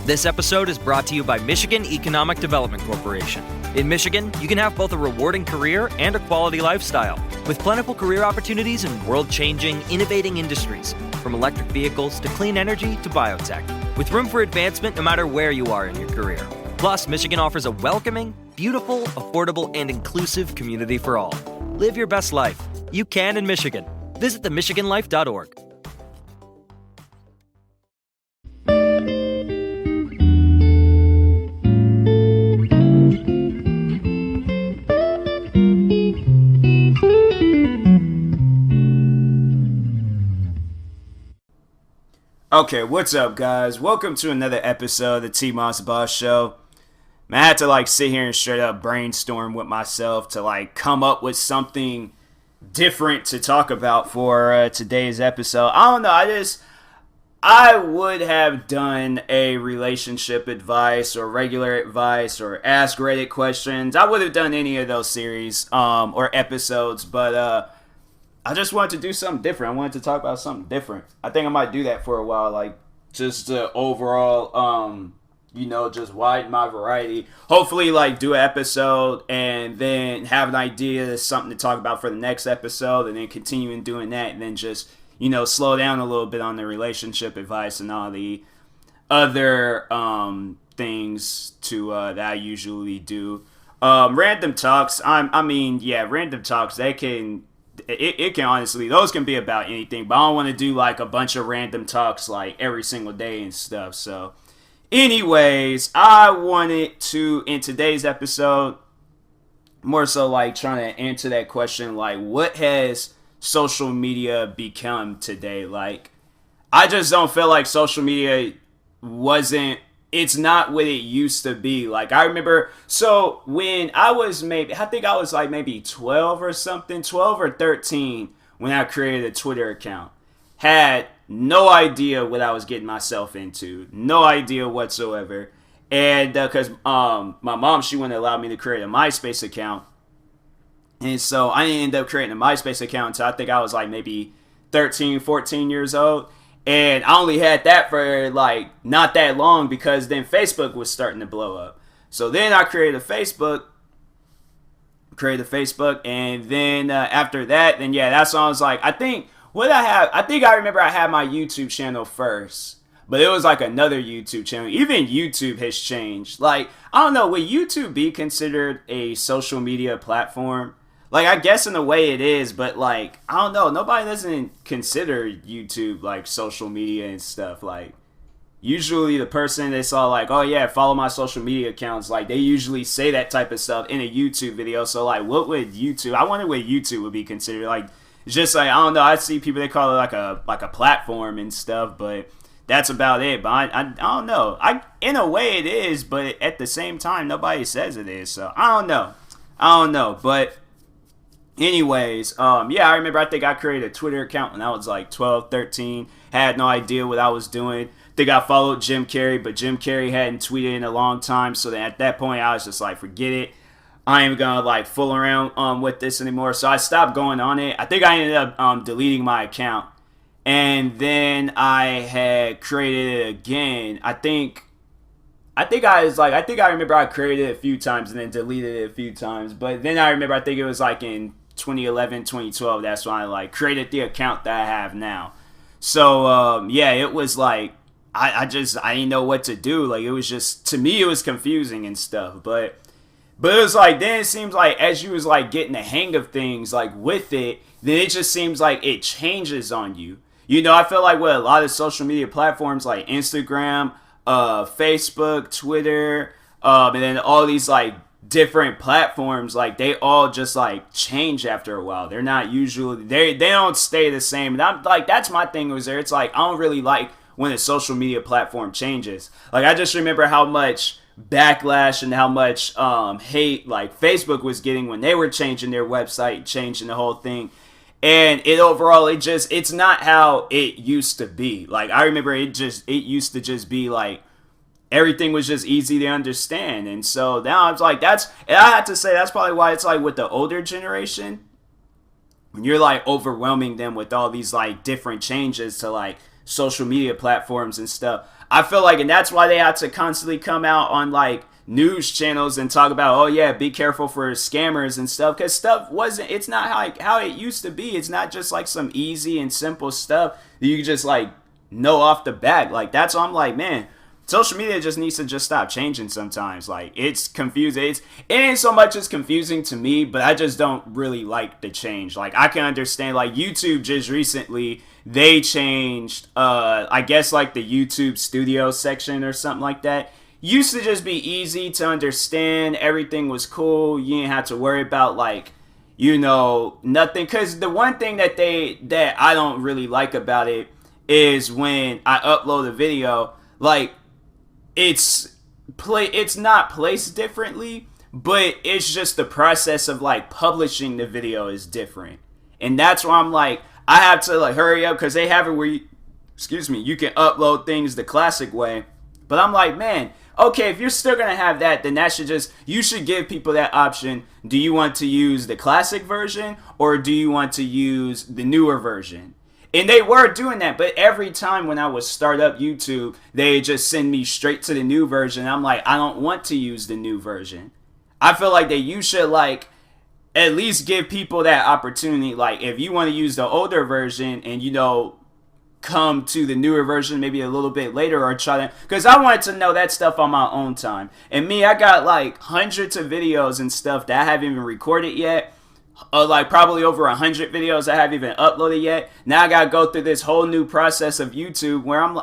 This episode is brought to you by Michigan Economic Development Corporation. In Michigan, you can have both a rewarding career and a quality lifestyle, with plentiful career opportunities in world-changing, innovating industries, from electric vehicles to clean energy to biotech, with room for advancement no matter where you are in your career. Plus, Michigan offers a welcoming, beautiful, affordable, and inclusive community for all. Live your best life. You can in Michigan. Visit themichiganlife.org. Okay, what's up, guys? Welcome to another episode of the TMossBoss show. Man, I had to sit here and straight up brainstorm with myself to come up with something different to talk about for today's episode. I don't know, I would have done a relationship advice or regular advice or ask Reddit questions. I would have done any of those series or episodes, but I just wanted to do something different. I wanted to talk about something different. I think I might do that for a while, just to overall, just widen my variety. Hopefully, do an episode and then have an idea, something to talk about for the next episode, and then continuing doing that, and then just, slow down a little bit on the relationship advice and all the other things that I usually do. Random talks, random talks, they can... It can honestly, those can be about anything, but I don't want to do a bunch of random talks every single day and stuff. So anyways, I wanted to, in today's episode, more so trying to answer that question, what has social media become today? I just don't feel like social media it's not what it used to be. I remember, so when I was maybe 12 or something, 12 or 13, when I created a Twitter account. Had no idea what I was getting myself into. No idea whatsoever. And because my mom, she wouldn't allow me to create a MySpace account. And so I didn't end up creating a MySpace account until I think I was maybe 13, 14 years old. And I only had that for not that long because then Facebook was starting to blow up. So then I created a Facebook, and then after that, then that's when I was I remember I had my YouTube channel first, but it was another YouTube channel. Even YouTube has changed. I don't know, would YouTube be considered a social media platform? I guess in a way it is, but I don't know. Nobody doesn't consider YouTube social media and stuff. Usually the person they saw oh yeah, follow my social media accounts. They usually say that type of stuff in a YouTube video. So what would YouTube? I wonder what YouTube would be considered. It's just I don't know. I see people, they call it a platform and stuff, but that's about it. But I don't know. In a way it is, but at the same time nobody says it is. So I don't know. But anyways, I remember I think I created a Twitter account when I was 12, 13. Had no idea what I was doing. Think I followed Jim Carrey, but Jim Carrey hadn't tweeted in a long time. So then at that point, I was just forget it. I ain't gonna fool around with this anymore. So I stopped going on it. I think I ended up deleting my account. And then I had created it again. I remember I created it a few times and then deleted it a few times. But then I remember, I think it was in 2011, 2012, that's when I created the account that I have now. So it was I didn't know what to do. It was just, to me it was confusing and stuff. But it was then it seems as you was getting the hang of things with it, then it just seems it changes on you. I feel with a lot of social media platforms like Instagram, Facebook, Twitter, and then all these different platforms, they all just change after a while. They're not usually, they don't stay the same. And I'm that's my thing was there. It's I don't really like when a social media platform changes. I just remember how much backlash and how much hate Facebook was getting when they were changing their website, changing the whole thing. And it's not how it used to be. I remember it used to just be everything was just easy to understand. And so now it's and I have to say that's probably why it's with the older generation, when you're overwhelming them with all these different changes to social media platforms and stuff. I feel like, and that's why they have to constantly come out on like news channels and talk about, oh yeah, be careful for scammers and stuff, because stuff wasn't, it's not how it used to be. It's not just like some easy and simple stuff that you just like know off the bat. Like that's why I'm like, man, social media just needs to just stop changing sometimes. Like it's confusing. It ain't so much as confusing to me, but I just don't really like the change. Like I can understand like YouTube just recently they changed I guess like the YouTube studio section or something like that. Used to just be easy to understand. Everything was cool. You didn't have to worry about like, you know, nothing. Cause the one thing that I don't really like about it is when I upload a video, like it's not placed differently, but it's just the process of like publishing the video is different. And that's why I'm like, I have to like hurry up because they have it where you can upload things the classic way. But I'm like, man, okay, if you're still going to have that, then you should give people that option. Do you want to use the classic version or do you want to use the newer version? And they were doing that, but every time when I would start up YouTube, they just send me straight to the new version. I'm like, I don't want to use the new version. I feel like that you should like at least give people that opportunity. Like if you want to use the older version and you know come to the newer version maybe a little bit later or try to, because I wanted to know that stuff on my own time. And me, I got like hundreds of videos and stuff that I haven't even recorded yet. Like probably over 100 videos I haven't even uploaded yet. Now I gotta go through this whole new process of YouTube where I'm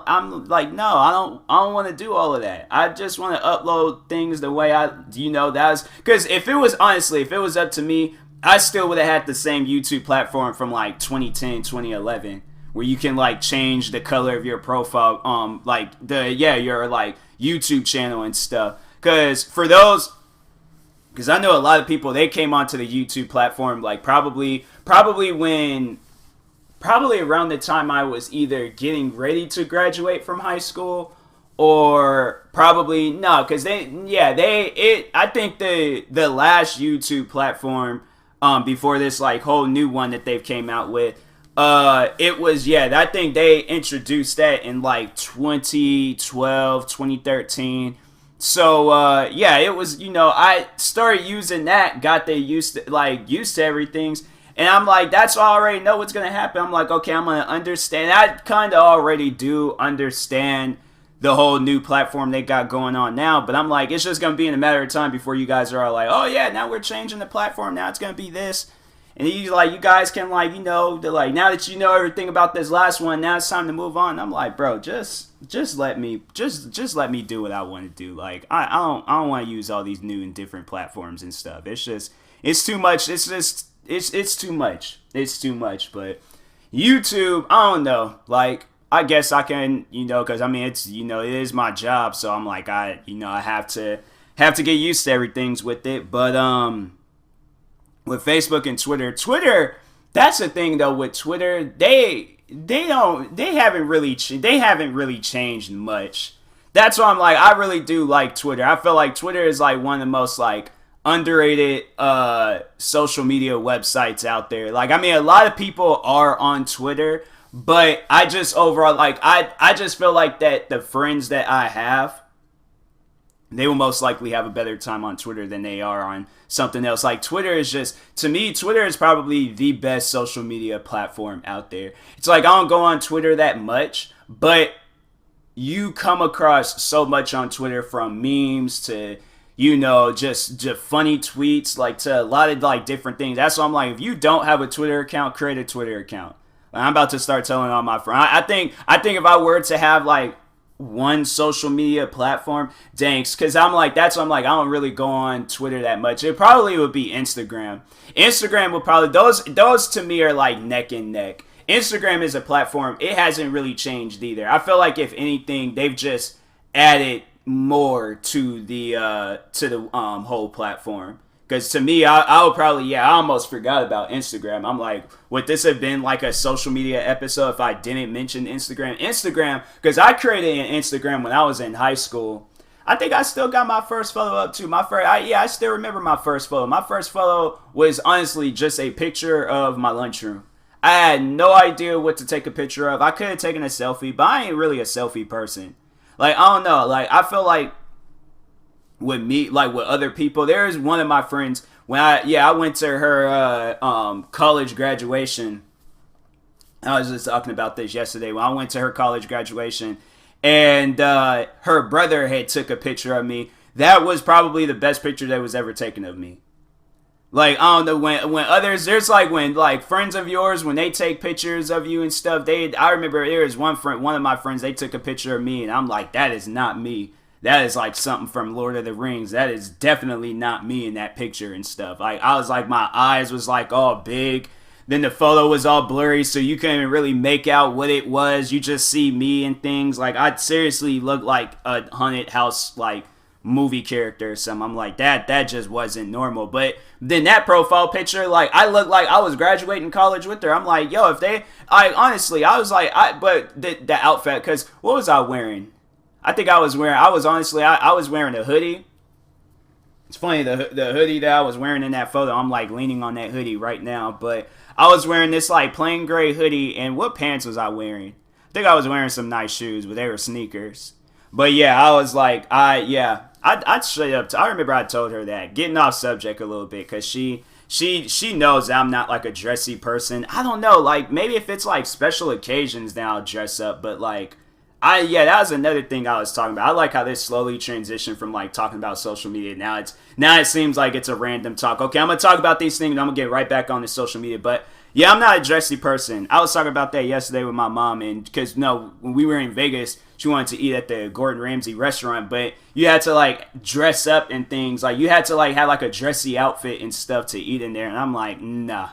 like, no, I don't want to do all of that. I just want to upload things the way that's because if it was up to me, I still would have had the same YouTube platform from like 2010, 2011, where you can like change the color of your profile, your like YouTube channel and stuff. Because I know a lot of people, they came onto the YouTube platform like probably around the time I was either getting ready to graduate from high school or probably no, because I think the last YouTube platform before this like whole new one that they've came out with, I think they introduced that in like 2012, 2013. So, it was, I started using that, got used to everything. And I'm like, that's why I already know what's going to happen. I'm like, okay, I'm going to understand. I kind of already do understand the whole new platform they got going on now. But I'm like, it's just going to be in a matter of time before you guys are all like, oh yeah, now we're changing the platform. Now it's going to be this. And you guys can now that you know everything about this last one, now it's time to move on. I'm like, bro, just let me do what I want to do. Like I don't want to use all these new and different platforms and stuff. It's too much. It's too much. It's too much. But YouTube, I don't know. Like I guess I can, because I mean it's it is my job, so I'm like I have to get used to everything with it. But with Facebook and Twitter, that's the thing though. With Twitter, they haven't really changed much. That's why I'm like, I really do like Twitter. I feel like Twitter is like one of the most like underrated social media websites out there. Like I mean, a lot of people are on Twitter, but I just overall like I just feel like that the friends that I have, they will most likely have a better time on Twitter than they are on something else. Like Twitter is just, to me, Twitter is probably the best social media platform out there. It's like I don't go on Twitter that much, but you come across so much on Twitter, from memes to, just funny tweets, like to a lot of like different things. That's why I'm like, if you don't have a Twitter account, create a Twitter account. Like, I'm about to start telling all my friends. I think if I were to have like one social media platform, because I'm like, I don't really go on Twitter that much. It probably would be Instagram. Instagram would probably, those to me are like neck and neck. Instagram is a platform, it hasn't really changed either. I feel like if anything, they've just added more to the whole platform. Because to me, I would probably, I almost forgot about Instagram. I'm like, would this have been like a social media episode if I didn't mention Instagram? Instagram, because I created an Instagram when I was in high school. I think I still got my first photo up too. I still remember my first photo. My first photo was honestly just a picture of my lunchroom. I had no idea what to take a picture of. I could have taken a selfie, but I ain't really a selfie person. Like, I don't know. Like, I feel like with me, like with other people, there's one of my friends when I went to her college graduation. I was just talking about this yesterday. When I went to her college graduation, and her brother had took a picture of me. That was probably the best picture that was ever taken of me. Like, I don't know, when others, there's like when like friends of yours, when they take pictures of you and stuff, I remember there was one of my friends, they took a picture of me, and I'm like, that is not me. That is like something from Lord of the Rings. That is definitely not me in that picture and stuff. Like, I was like, my eyes was like all big. Then the photo was all blurry, so you couldn't really make out what it was. You just see me and things. Like, I seriously looked like a haunted house, like, movie character or something. I'm like, that just wasn't normal. But then that profile picture, like, I looked like I was graduating college with her. I'm like, yo, I was like, but the outfit, because what was I wearing? I was wearing a hoodie. It's funny, the hoodie that I was wearing in that photo, I'm like leaning on that hoodie right now, but I was wearing this like plain gray hoodie, and what pants was I wearing? I think I was wearing some nice shoes, but they were sneakers. But yeah, I was like, I'd straight up, I remember I told her that, getting off subject a little bit, because she knows that I'm not like a dressy person. I don't know, like maybe if it's like special occasions, then I'll dress up, but like, that was another thing I was talking about. I like how this slowly transitioned from like talking about social media. Now it seems like it's a random talk. Okay, I'm gonna talk about these things and I'm gonna get right back on the social media. But yeah, I'm not a dressy person. I was talking about that yesterday with my mom, and because when we were in Vegas, she wanted to eat at the Gordon Ramsay restaurant, but you had to like dress up and things. Like you had to like have like a dressy outfit and stuff to eat in there. And I'm like, nah.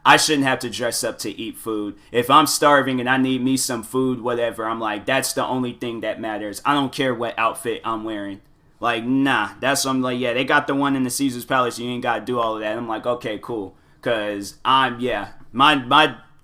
I shouldn't have to dress up to eat food. If I'm starving and I need me some food, whatever, I'm like, that's the only thing that matters. I don't care what outfit I'm wearing. Like, nah. That's what I'm like, yeah, they got the one in the Caesar's Palace. You ain't got to do all of that. I'm like, okay, cool. Because my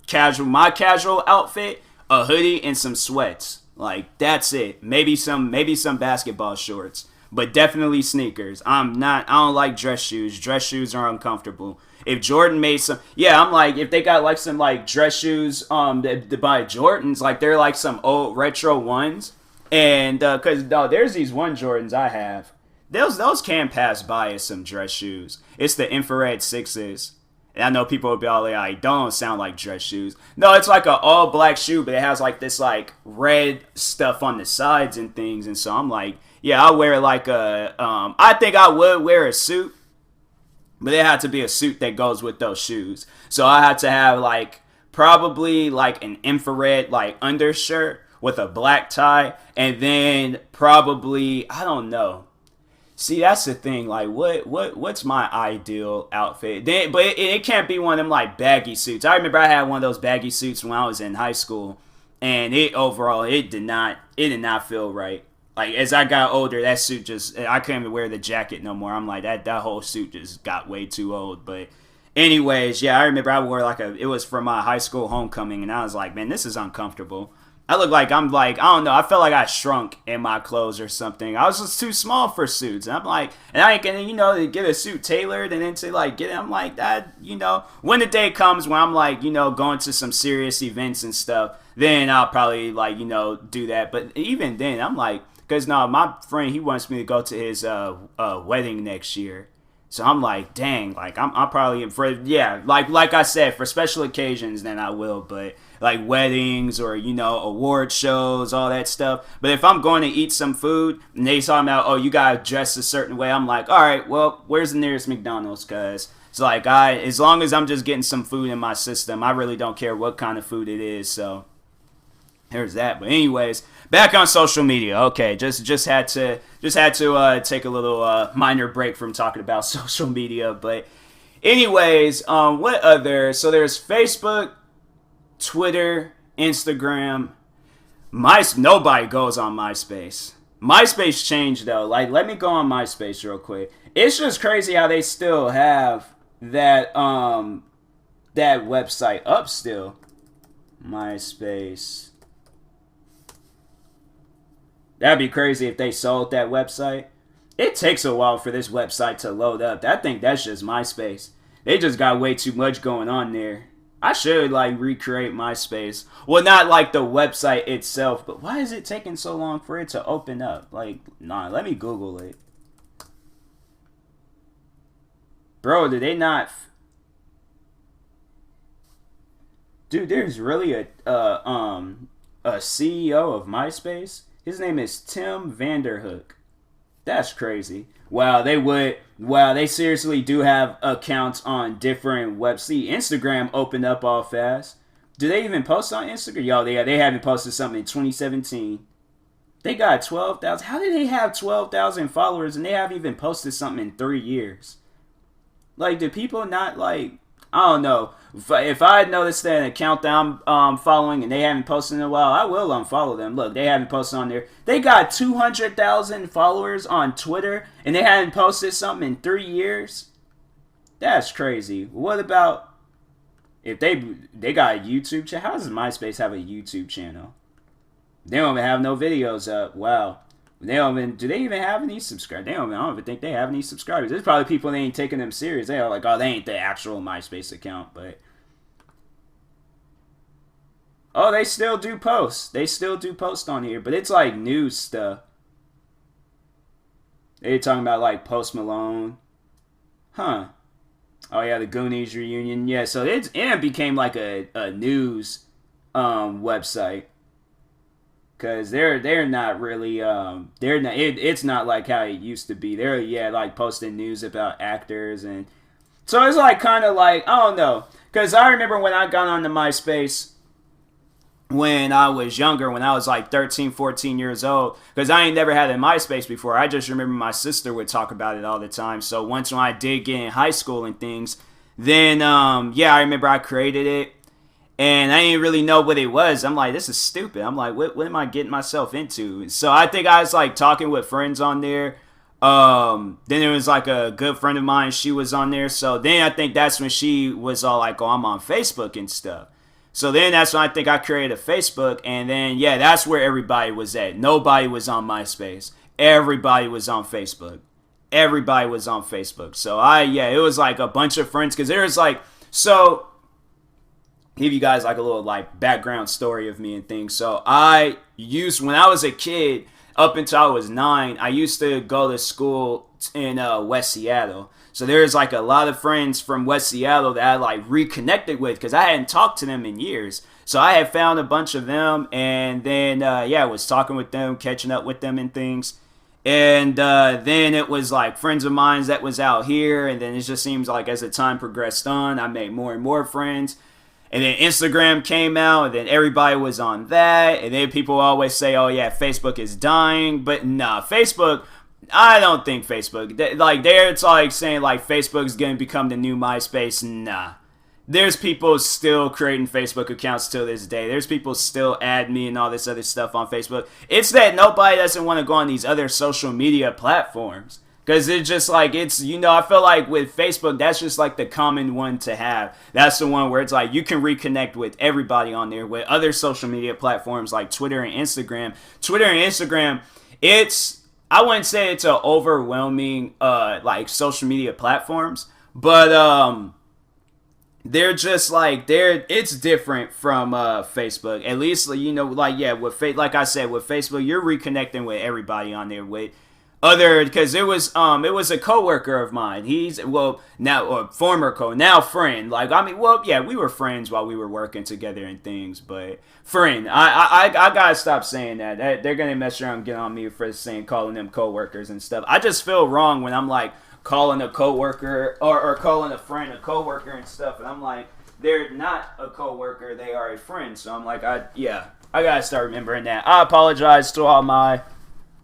casual outfit, a hoodie and some sweats. Like, that's it. Maybe some basketball shorts. But definitely sneakers. I don't like dress shoes. Dress shoes are uncomfortable. If Jordan made some, I'm like, if they got like some like dress shoes to buy Jordans, like they're like some old retro ones, and because there's these one Jordans I have, those can pass by as some dress shoes. It's the infrared 6s, and I know people will be all like, don't sound like dress shoes. No, it's like an all black shoe, but it has like this like red stuff on the sides and things, and so I'm like, I'll wear like I think I would wear a suit. But it had to be a suit that goes with those shoes. So I had to have like probably like an infrared like undershirt with a black tie, and then probably, I don't know. See, that's the thing. Like, what's my ideal outfit? But it can't be one of them like baggy suits. I remember I had one of those baggy suits when I was in high school, and it did not feel right. Like, as I got older, that suit I couldn't even wear the jacket no more. I'm like, that whole suit just got way too old. But anyways, I remember I wore it was for my high school homecoming, and I was like, man, this is uncomfortable. I look like I'm like, I don't know, I felt like I shrunk in my clothes or something. I was just too small for suits. And I'm like, and I ain't gonna, to get a suit tailored and then to like get it, I'm like, that, when the day comes when I'm like, going to some serious events and stuff, then I'll probably like, do that. But even then, I'm like, because my friend, he wants me to go to his wedding next year. So I'm like, dang, like I'm probably like I said, for special occasions, then I will. But like weddings or award shows, all that stuff. But if I'm going to eat some food and they talking about, oh, you gotta dress a certain way, I'm like, all right, well, where's the nearest McDonald's? Cause it's like as long as I'm just getting some food in my system, I really don't care what kind of food it is. So there's that. But anyways, back on social media. Okay, just had to take a little minor break from talking about social media. But anyways, what other? So there's Facebook, Twitter, Instagram. Nobody goes on MySpace. MySpace changed though. Like, let me go on MySpace real quick. It's just crazy how they still have that website up still. MySpace. That'd be crazy if they sold that website. It takes a while for this website to load up. I think that's just MySpace. They just got way too much going on there. I should like recreate MySpace. Well, not like the website itself, but why is it taking so long for it to open up? Like, nah, let me Google it. Bro, did they not? Dude, there's really a CEO of MySpace. His name is Tim Vanderhook. That's crazy. Wow, they seriously do have accounts on different websites. See, Instagram opened up all fast. Do they even post on Instagram? Yo, they haven't posted something in 2017. They got 12,000. How did they have 12,000 followers and they haven't even posted something in 3 years? Like, do people not like? I don't know. If I had noticed that an account that I'm following and they haven't posted in a while, I will unfollow them. Look, they haven't posted on there. They got 200,000 followers on Twitter and they haven't posted something in 3 years. That's crazy. What about if they got a YouTube channel? How does MySpace have a YouTube channel? They don't even have no videos up. Wow. Do they even have any subscribers? I don't even think they have any subscribers. There's probably people that ain't taking them serious. They are like, oh, they ain't the actual MySpace account, but oh, they still do post. They still do post on here, but it's like news stuff. They're talking about like Post Malone. Huh. Oh yeah, the Goonies reunion. Yeah, so it became like a news website. Cause they're not really it's not like how it used to be. They're like posting news about actors, and so it's like kind of like, I don't know. Cause I remember when I got onto MySpace when I was younger, when I was like 13, 14 years old. Cause I ain't never had a MySpace before. I just remember my sister would talk about it all the time. So once when I did get in high school and things, then I remember I created it. And I didn't really know what it was. I'm like, this is stupid. I'm like, what am I getting myself into? So I think I was like talking with friends on there. Then there was like a good friend of mine. She was on there. So then I think that's when she was all like, oh, I'm on Facebook and stuff. So then that's when I think I created a Facebook. And then, yeah, that's where everybody was at. Nobody was on MySpace. Everybody was on Facebook. Everybody was on Facebook. So it was like a bunch of friends. Because there was like, so give you guys like a little like background story of me and things. So when I was a kid, up until I was 9, I used to go to school in West Seattle. So there's like a lot of friends from West Seattle that I like reconnected with because I hadn't talked to them in years. So I had found a bunch of them, and then I was talking with them, catching up with them and things. And then it was like friends of mine that was out here, and then it just seems like as the time progressed on, I made more and more friends. And then Instagram came out, and then everybody was on that. And then people always say, oh, yeah, Facebook is dying. But nah, Facebook, I don't think Facebook. It's like saying, like, Facebook is going to become the new MySpace. Nah. There's people still creating Facebook accounts till this day. There's people still add me and all this other stuff on Facebook. It's that nobody doesn't want to go on these other social media platforms. Because it's just like, I feel like with Facebook, that's just like the common one to have. That's the one where it's like you can reconnect with everybody on there. With other social media platforms like Twitter and Instagram. I wouldn't say it's an overwhelming like social media platforms. But they're just like, it's different from Facebook. At least, like I said, with Facebook, you're reconnecting with everybody on there because it was a coworker of mine. He's now friend. We were friends while we were working together and things, but friend. I gotta stop saying that. They're gonna mess around and get on me for calling them coworkers and stuff. I just feel wrong when I'm like calling a coworker or calling a friend a coworker and stuff, and I'm like, they're not a coworker, they are a friend. So I'm like, I gotta start remembering that. I apologize to all my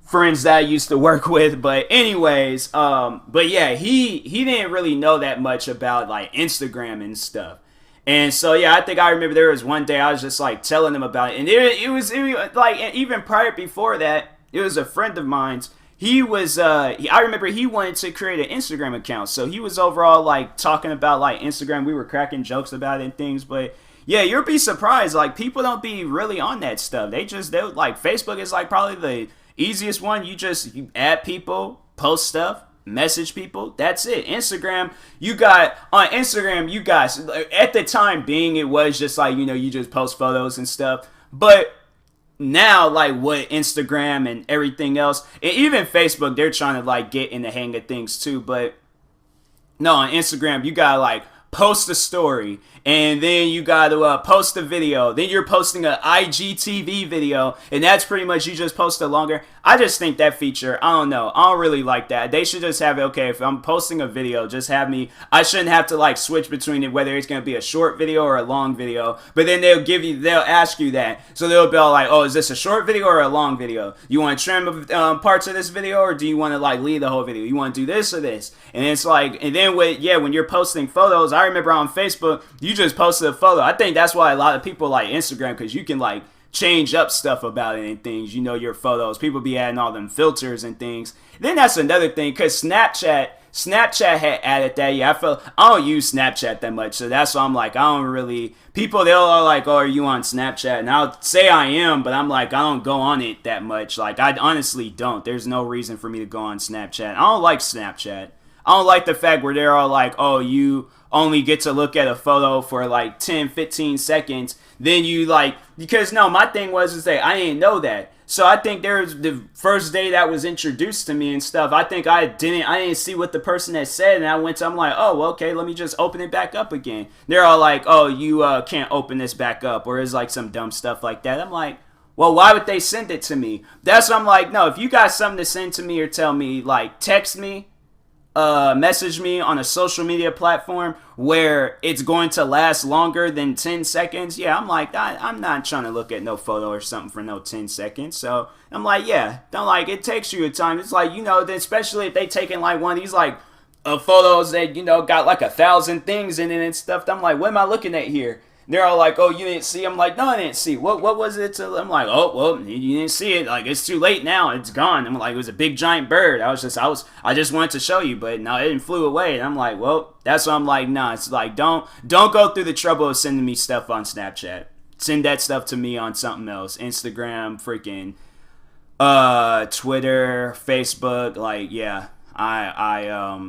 friends that I used to work with, but anyways, he didn't really know that much about like Instagram and stuff, and so I think I remember there was one day I was just like telling him about it, and it was like even prior before that, it was a friend of mine's. I remember he wanted to create an Instagram account, so he was overall like talking about like Instagram. We were cracking jokes about it and things, but yeah, you'll be surprised. Like people don't be really on that stuff. They like Facebook is like probably the easiest one. You add people, post stuff, message people. That's it. Instagram, you got on Instagram, you guys at the time being, it was just like, you know, you just post photos and stuff. But now, like, what Instagram and everything else, and even Facebook, they're trying to like get in the hang of things too. But no, on Instagram, you gotta like post a story, and then you gotta post a video. Then you're posting an IGTV video, and that's pretty much, you just post a longer. I just think that feature, I don't know, I don't really like that. They should just have it, okay, if I'm posting a video, just have me, I shouldn't have to like switch between it, whether it's gonna be a short video or a long video. But then they'll ask you that, so they'll be all like, oh, is this a short video or a long video? You want to trim parts of this video, or do you want to like leave the whole video? You want to do this or this? And it's like, and then when you're posting photos, I remember on Facebook, you just posted a photo. I think that's why a lot of people like Instagram, because you can like change up stuff about it and things, you know, your photos. People be adding all them filters and things. Then that's another thing, because Snapchat had added that. Yeah, I don't use Snapchat that much, so that's why I'm like, I don't really, people, they'll all like, oh, are you on Snapchat? And I'll say I am, but I'm like, I don't go on it that much. Like, I honestly don't. There's no reason for me to go on Snapchat. I don't like Snapchat. I don't like the fact where they're all like, oh, you only get to look at a photo for like 10, 15 seconds. Then you like, because no, my thing was that I didn't know that. So I think there's the first day that was introduced to me and stuff, I think I didn't see what the person had said, and I'm like, oh, well, okay, let me just open it back up again. They're all like, oh, you can't open this back up, or it's like some dumb stuff like that. I'm like, well, why would they send it to me? That's what I'm like, no, if you got something to send to me or tell me, like, text me, message me on a social media platform where it's going to last longer than 10 seconds. Yeah, I'm like, I'm not trying to look at no photo or something for no 10 seconds. So I'm like, yeah, don't like, it takes you a time. It's like, you know, especially if they taking like one of these like photos that, you know, got like 1,000 things in it and stuff. I'm like, what am I looking at here? They're all like, oh, you didn't see? I'm like, no, I didn't see. What was it? I'm like, oh, well, you didn't see it. Like, it's too late now. It's gone. I'm like, it was a big giant bird. I just wanted to show you, but no, it flew away. And I'm like, well, that's why I'm like, nah, it's like, don't go through the trouble of sending me stuff on Snapchat. Send that stuff to me on something else. Instagram, freaking, Twitter, Facebook. Like, yeah, I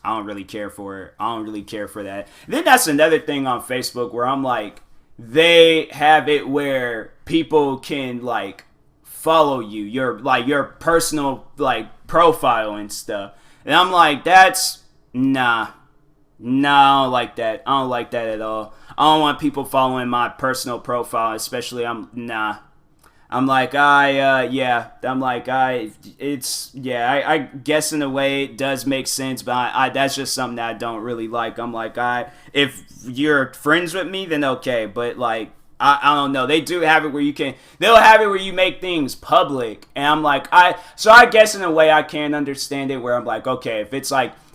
don't really care for it. I don't really care for that. Then that's another thing on Facebook where I'm like, they have it where people can like follow you, your personal like profile and stuff. And I'm like, that's nah, I don't like that. I don't like that at all. I don't want people following my personal profile, especially I'm like, I guess in a way it does make sense, but that's just something that I don't really like. I'm like, if you're friends with me, then okay, but like, I don't know. They do have it where they'll have it where you make things public, and I'm like, so I guess in a way I can understand it where I'm like, okay, if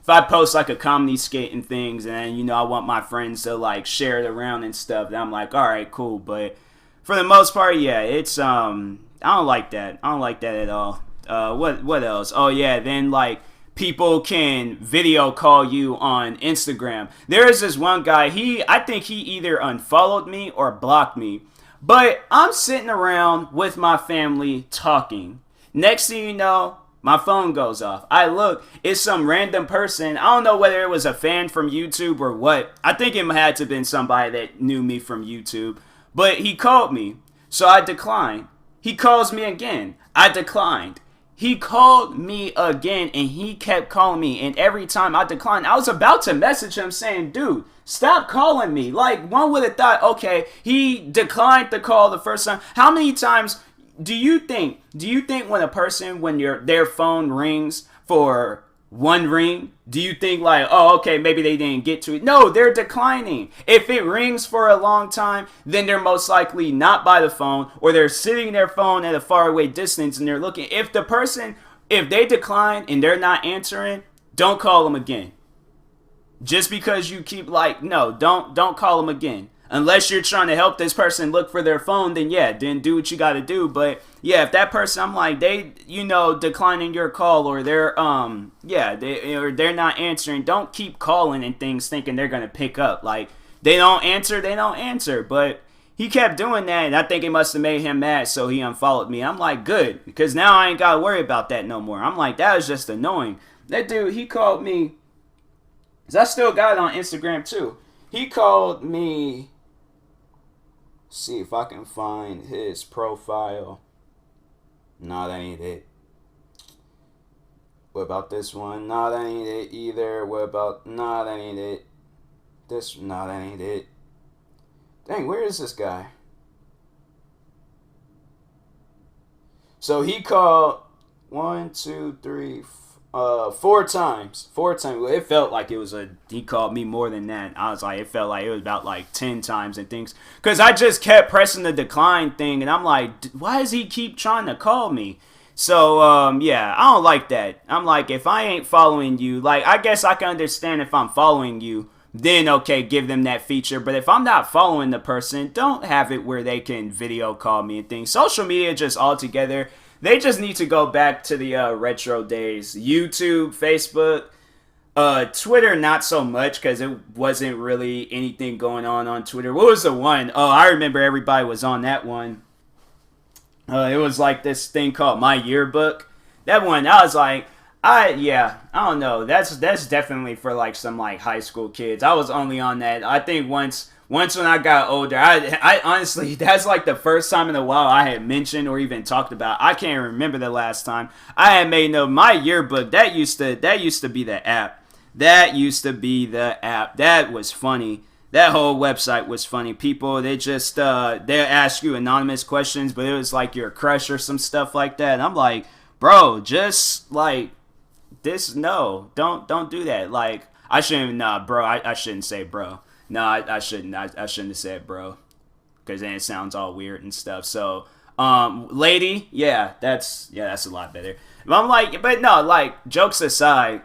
I post like a comedy skit and things, and you know, I want my friends to like share it around and stuff, then I'm like, all right, cool, but for the most part, yeah, it's I don't like that. I don't like that at all. What else? Oh yeah, then like people can video call you on Instagram. There is this one guy, I think he either unfollowed me or blocked me. But I'm sitting around with my family talking. Next thing you know, my phone goes off. I look, it's some random person. I don't know whether it was a fan from YouTube or what. I think it had to have been somebody that knew me from YouTube. But he called me, so I declined. He calls me again. I declined. He called me again, and he kept calling me. And every time I declined, I was about to message him saying, dude, stop calling me. Like, one would have thought, okay, he declined the call the first time. How many times do you think when a person, when their phone rings for one ring, do you think like, oh, okay, maybe they didn't get to it? No, they're declining. If it rings for a long time, then they're most likely not by the phone, or they're sitting their phone at a faraway distance and they're looking. If they decline and they're not answering, don't call them again. Just because you keep like, no, don't call them again. Unless you're trying to help this person look for their phone, then yeah, then do what you got to do. But yeah, if that person, I'm like, they, you know, declining your call, or they're they're not answering, don't keep calling and things thinking they're gonna pick up. Like, they don't answer. But he kept doing that, and I think it must have made him mad, so he unfollowed me. I'm like, good, because now I ain't gotta worry about that no more. I'm like, that was just annoying. That dude, he called me. Cause I still got it on Instagram too. He called me. See if I can find his profile. Nah, that ain't it. What about this one? Nah, that ain't it either. What about... Nah, that ain't it. Nah, that ain't it. Dang, where is this guy? So he called 4 times. 4 times. Well, it felt like it was he called me more than that. I was like, it felt like it was about like 10 times and things. Because I just kept pressing the decline thing. And I'm like, why does he keep trying to call me? So, yeah, I don't like that. I'm like, if I ain't following you, like, I guess I can understand if I'm following you. Then, okay, give them that feature. But if I'm not following the person, don't have it where they can video call me and things. Social media just altogether, they just need to go back to the retro days. YouTube, Facebook, Twitter, not so much because it wasn't really anything going on Twitter. What was the one? Oh, I remember everybody was on that one. It was like this thing called My Yearbook. That one, I was like, I don't know. That's definitely for like some like high school kids. I was only on that. I think once when I got older, I honestly, that's like the first time in a while I had mentioned or even talked about. I can't remember the last time I had made My Yearbook. That used to be the app. That used to be the app. That was funny. That whole website was funny. People, they just, they ask you anonymous questions, but it was like your crush or some stuff like that. And I'm like, bro, just like this, no, don't do that. Like, I shouldn't, bro, I shouldn't say bro. No, I shouldn't. I shouldn't have said bro, because then it sounds all weird and stuff. So, lady, that's a lot better. But I'm like, but no, like, jokes aside,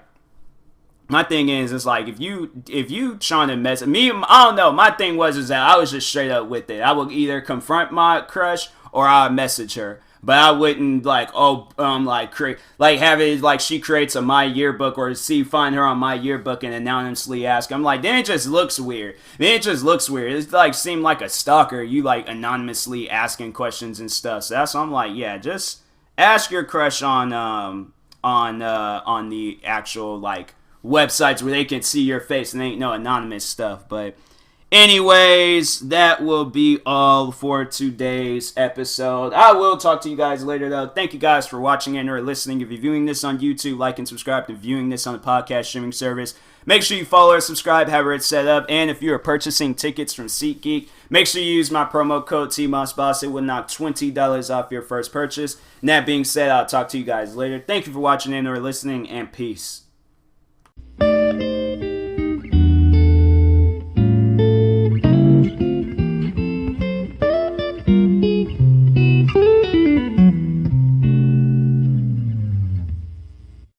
my thing is like, if you trying to mess me, I don't know. My thing was that I was just straight up with it. I would either confront my crush or I would message her. But I wouldn't like, have it like she creates a My Yearbook or find her on My Yearbook and anonymously ask. I'm like, then it just looks weird. It's like seemed like a stalker. You like anonymously asking questions and stuff. So that's why I'm like, yeah, just ask your crush on the actual like websites where they can see your face and ain't no anonymous stuff. But anyways, that will be all for today's episode. I will talk to you guys later, though. Thank you guys for watching and or listening. If you're viewing this on YouTube, like and subscribe to viewing this on the podcast streaming service. Make sure you follow or subscribe, however it's set up. And if you are purchasing tickets from SeatGeek, make sure you use my promo code TMossBoss. It will knock $20 off your first purchase. And that being said, I'll talk to you guys later. Thank you for watching and or listening, and peace.